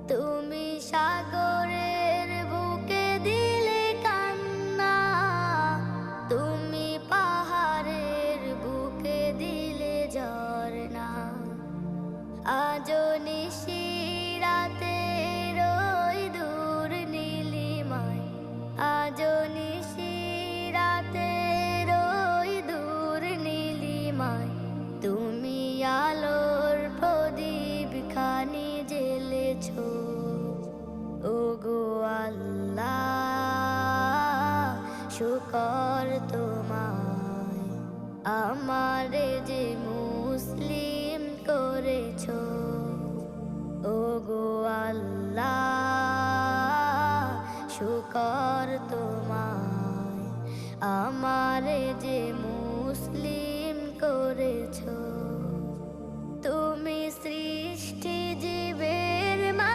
তুমি সাগরের বুকে দিলে কান্না, তুমি পাহাড়ের বুকে দিলে ঝরনা। আজো নিশিরাতে রই দূর নীলিমায়, আজো নিশিরাতে রই দূর নীলিমায়, তুমি আলোর প্রদীপ খানি জ্বেলেছ। ওগো আল্লাহ শুকর তোমায়, আমারে যে মুসলিম করেছ। ওগো আল্লাহ